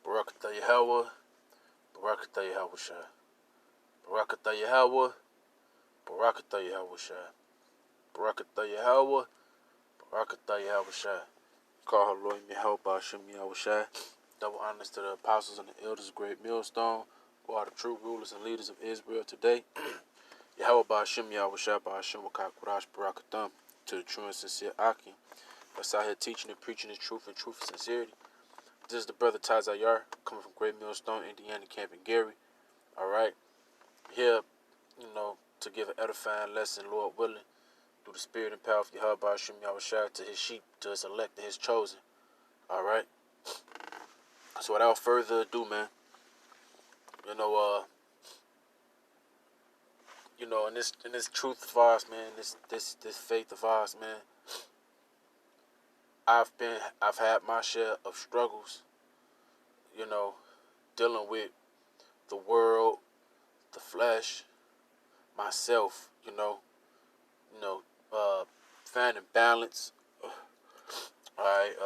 Barakatah Yahweh, Barakatah Yahweh Shai. Barakatah Yahweh, Barakatah Yahweh Shai. Barakatah Yahweh, Barakatah Yahweh Shai. Call her Lord Yahweh Ba'ashem Yahweh Shai. Double honors to the apostles and the elders of Great Millstone, who are the true rulers and leaders of Israel today. Yahweh Ba'ashem Yahweh Shai Ba'ashem Wakak Qurash Barakatam, to the true and sincere Akim that's out here teaching and preaching the truth and sincerity. This is the brother Tazayar, coming from Great Millstone, Indiana, Camp Gary. Alright. Here, to give an edifying lesson, Lord willing, through the spirit and power of Yahweh Ba'ashem Yahweh Shai, to his sheep, to his elect and his chosen. Alright. So without further ado, man, in this truth of ours, man, this faith of ours, man, I've had my share of struggles, dealing with the world, the flesh, myself, finding balance. Alright,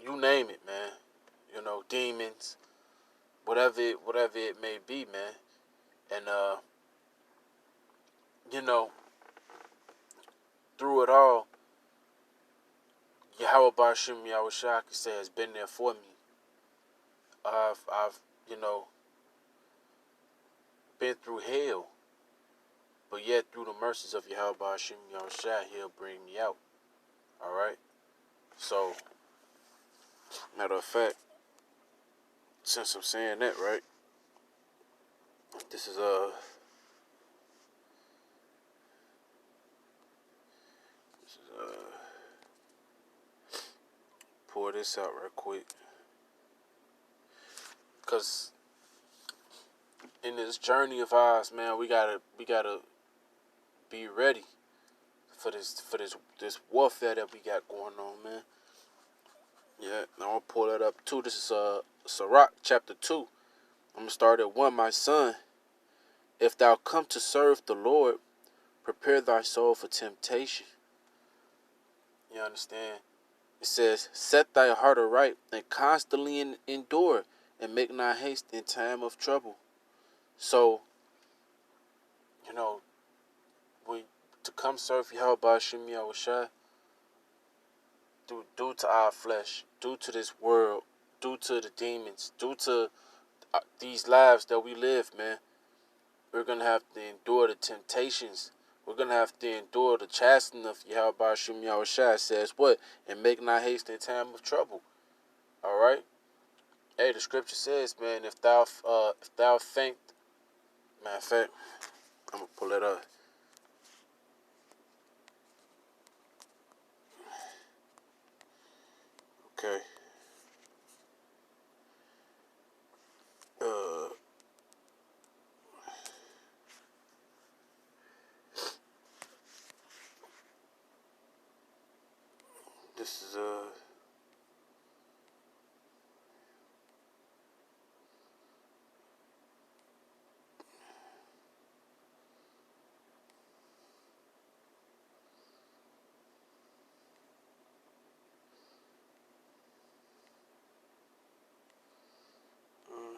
you name it, man. Demons, whatever it may be, man. And through it all, Yahweh Ba'ashem Yahweh Shai, I can say, has been there for me. I've been through hell, but yet through the mercies of Yahweh Ba'ashem Yahweh Shai, he'll bring me out. Alright? So, matter of fact, since I'm saying that, right, this is pour this out real quick, because in this journey of ours, man, we gotta be ready for this warfare that we got going on, man. Yeah, I'm gonna pull that up too. This is Sirach chapter 2. I'm gonna start at 1. My son, if thou come to serve the Lord, prepare thy soul for temptation. You understand? It says, set thy heart aright and constantly endure, and make not haste in time of trouble. So, to come serve Yahweh Ba'ashem Yahweh Shai, due to our flesh, due to this world, due to the demons, due to these lives that we live, man, we're going to have to endure the temptations. We're going to have to endure the chastening of Yahweh Ba'ashem Yahweh Shai. Says what? And make not haste in time of trouble. Alright? Hey, the scripture says, man, if thou faint, matter of fact, I'm going to pull it up. Okay. This is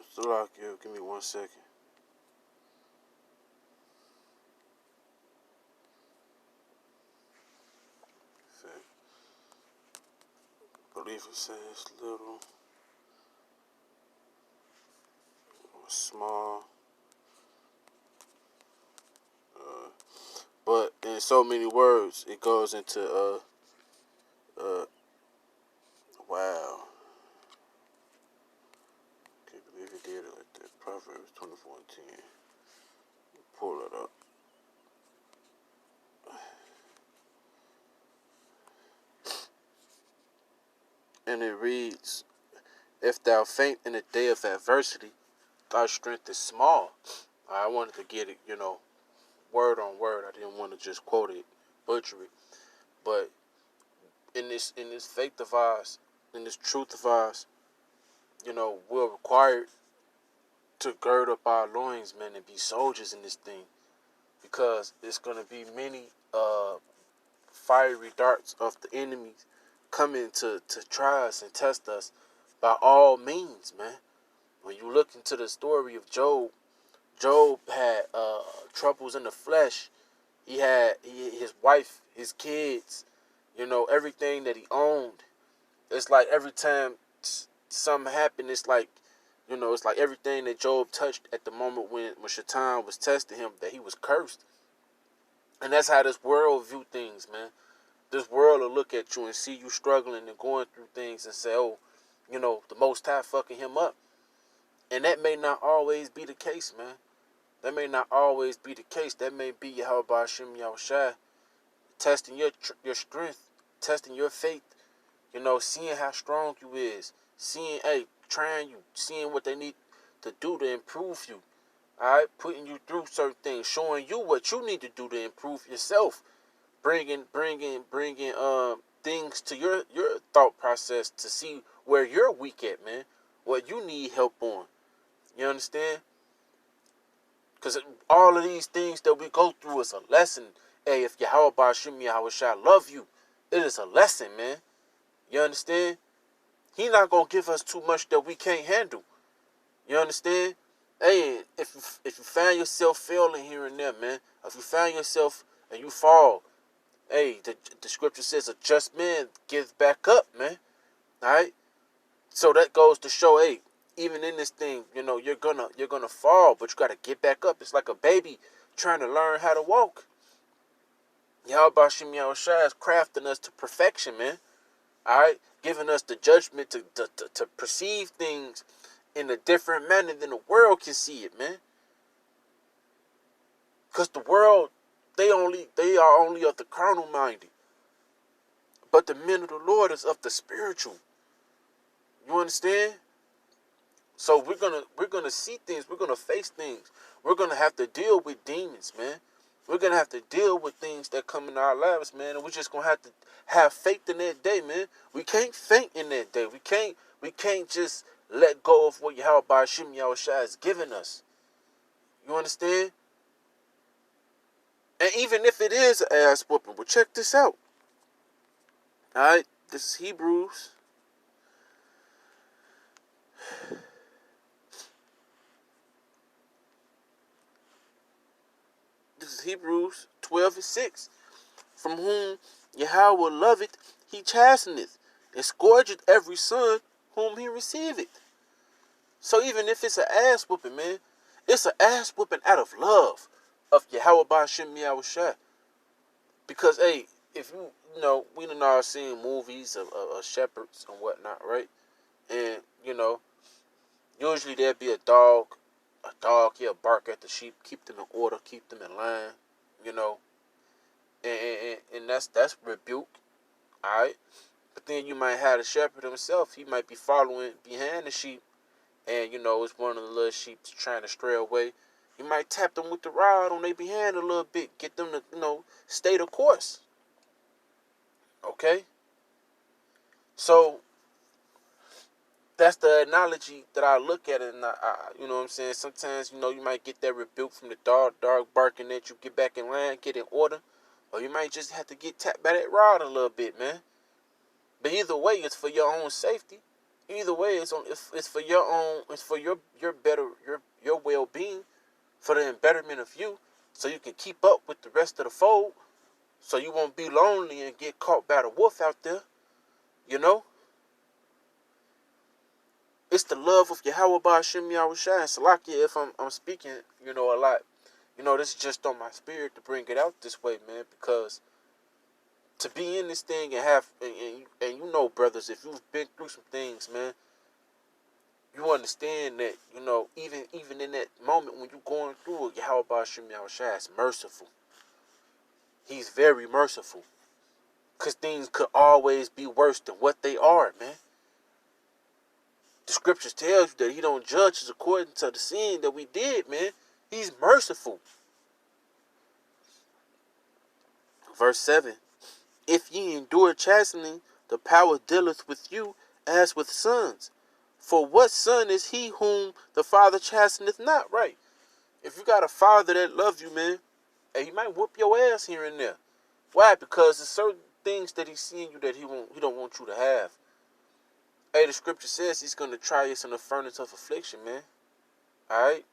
still out here. Give me 1 second. I believe it says little or small. But in so many words, it goes into wow. Can't believe it did it like that. Proverbs 24:10. Pull it up. And it reads, if thou faint in the day of adversity, thy strength is small. I wanted to get it, word on word. I didn't want to just quote it, butcher it. But in this faith of ours, in this truth of ours, we're required to gird up our loins, man, and be soldiers in this thing. Because it's going to be many fiery darts of the enemies coming to try us and test us. by all means, man. When you look into the story of Job, Job had troubles in the flesh. He had his wife, his kids, everything that he owned. It's like every time something happened, it's like everything that Job touched at the moment when Shaitan was testing him, that he was cursed. And that's how this world view things, man. This world will look at you and see you struggling and going through things and say, oh, the Most High fucking him up. And that may not always be the case, man. That may not always be the case. That may be Yahweh Hashem Yahushai testing your strength, testing your faith, seeing how strong you is, trying you, seeing what they need to do to improve you. All right, putting you through certain things, showing you what you need to do to improve yourself, bringing things to your thought process to see where you're weak at, man, what you need help on. You understand? Because all of these things that we go through is a lesson. Hey, if Yahweh Ba'ashim Yahushua love you, it is a lesson, man. You understand? He not going to give us too much that we can't handle. You understand? Hey, if you find yourself failing here and there, man, if you find yourself and you fall, hey, the scripture says a just man gives back up, man. All right? So that goes to show, hey, even in this thing, you're gonna fall, but you gotta get back up. It's like a baby trying to learn how to walk. Yahweh Bashim Yahushua is crafting us to perfection, man. Alright? Giving us the judgment to perceive things in a different manner than the world can see it, man. Because the world, they are only of the carnal minded. But the men of the Lord is of the spiritual. You understand? So we're gonna see things, we're gonna face things. We're gonna have to deal with demons, man. We're gonna have to deal with things that come in our lives, man, and we're just gonna have to have faith in that day, man. We can't faint in that day. We can't just let go of what Yahweh Ba'ashim Yahushua has given us. You understand? And even if it is an ass whooping, well, check this out. Alright, this is Hebrews. This is Hebrews 12:6. From whom Yahweh loveth, he chasteneth, and scourgeth every son whom he receiveth. So even if it's an ass whooping, man, it's an ass whooping out of love of Yahweh Ba'ashim Yahushua. Because, hey, if we done all seen movies of shepherds and whatnot, right? And, usually there'd be a dog, he'll bark at the sheep, keep them in order, keep them in line, and that's rebuke, alright? But then you might have the shepherd himself, he might be following behind the sheep, and it's one of the little sheep trying to stray away. You might tap them with the rod on their behind a little bit, get them to, stay the course. Okay? So that's the analogy that I look at it, and I you know what I'm saying? Sometimes, you might get that rebuke from the dog barking at you, get back in line, get in order, or you might just have to get tapped by that rod a little bit, man. But either way, it's for your own safety. Either way, it's for your own, it's for your better, your well-being, for the betterment of you, so you can keep up with the rest of the fold, so you won't be lonely and get caught by the wolf out there, It's the love of Yahweh Ba'ashim Yahushua. And Salakia, if I'm speaking, a lot, this is just on my spirit to bring it out this way, man, because to be in this thing and have, and brothers, if you've been through some things, man, you understand that, even in that moment when you're going through it, Yahweh Ba'ashim Yahushua is merciful. He's very merciful. Because things could always be worse than what they are, man. The scriptures tells you that he don't judge us according to the sin that we did, man. He's merciful. Verse 7. If ye endure chastening, the power dealeth with you as with sons. For what son is he whom the father chasteneth not? Right. If you got a father that loves you, man, and he might whoop your ass here and there. Why? Because there's certain things that he's seeing you that he don't want you to have. Hey, the scripture says he's going to try us in the furnace of affliction, man. Alright?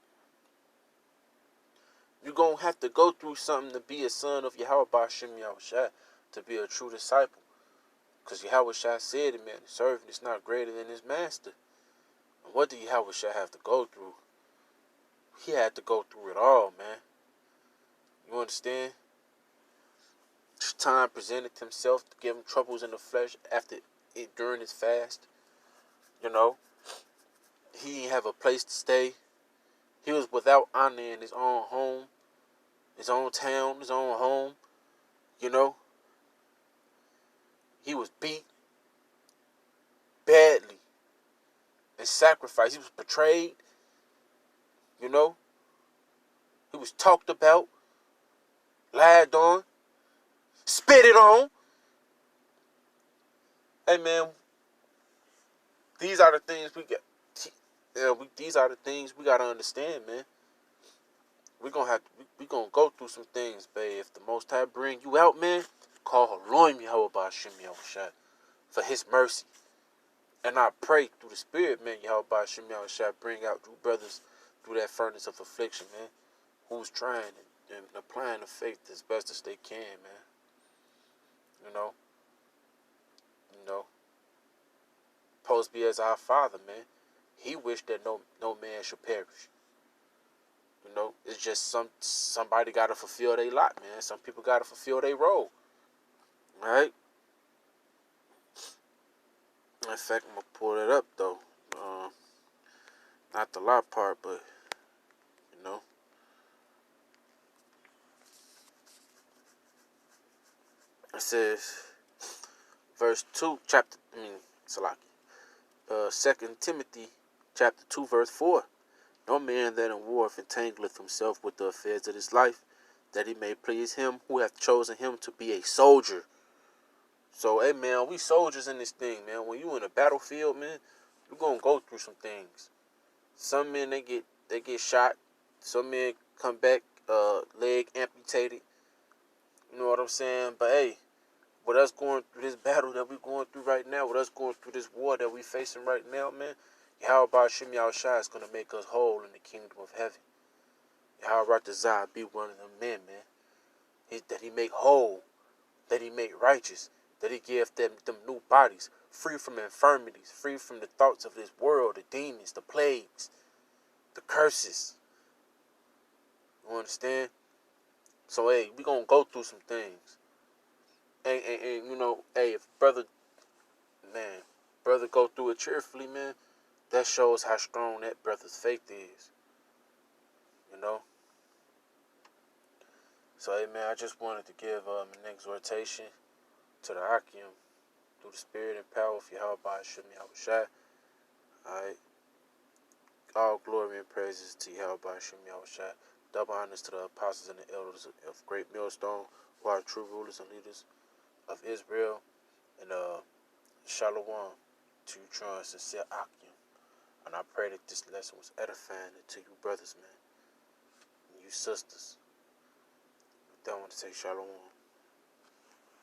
You're going to have to go through something to be a son of Yahweh Ba'Shem Yahushua, to be a true disciple. Because Yahweh Shai said it, man, the servant is not greater than his master. And what did Yahweh Shai have to go through? He had to go through it all, man. You understand? Time presented himself to give him troubles in the flesh during his fast. You know, he didn't have a place to stay. He was without honor in his own home, his own town, his own home. You know, he was beat badly and sacrificed. He was betrayed. You know, he was talked about, lied on, spitted on. Hey, man, these are the things we got. These are the things we gotta understand, man. We're gonna go through some things, babe. If the Most High bring you out, man, call Haloim Yahweh Ba'Shem Yahushua for His mercy. And I pray through the Spirit, man, Yahweh Ba'Shem Yahushua bring out you brothers through that furnace of affliction, man, who's trying and applying the faith as best as they can, man. You know, supposed to be as our Father, man. He wished that no man should perish. You know, it's just somebody got to fulfill their lot, man. Some people got to fulfill their role. All right? In fact, I'm going to pull it up, though. Not the lot part, but, you know. It says, verse 2, Salaki. 2 Timothy, chapter 2, verse 4. No man that in war entangleth himself with the affairs of this life, that he may please him who hath chosen him to be a soldier. So, hey, man, we soldiers in this thing, man. When you in a battlefield, man, you're going to go through some things. Some men, they get shot. Some men come back, leg amputated. You know what I'm saying? But, hey, with us going through this battle that we're going through right now, with us going through this war that we're facing right now, man, Yahweh Ba'Shem Yahushua is going to make us whole in the kingdom of heaven. Yahweh Ratazah be one of them men, man. That he make whole, that he make righteous, that he give them new bodies, free from infirmities, free from the thoughts of this world, the demons, the plagues, the curses. You understand? So, hey, we going to go through some things. And you know, hey, if brother go through it cheerfully, man, that shows how strong that brother's faith is. You know? So, hey, man, I just wanted to give an exhortation to the Akim through the spirit and power of Yahweh Ba'Shem Yahushua. Alright? All glory and praises to Yahweh Ba'Shem Yahushua. Double honors to the apostles and the elders of Great Millstone, who are true rulers and leaders of Israel. And Shalom to you, true and sincere Akim. And I pray that this lesson was edifying to you brothers, man. And you sisters. I want to say Shalom.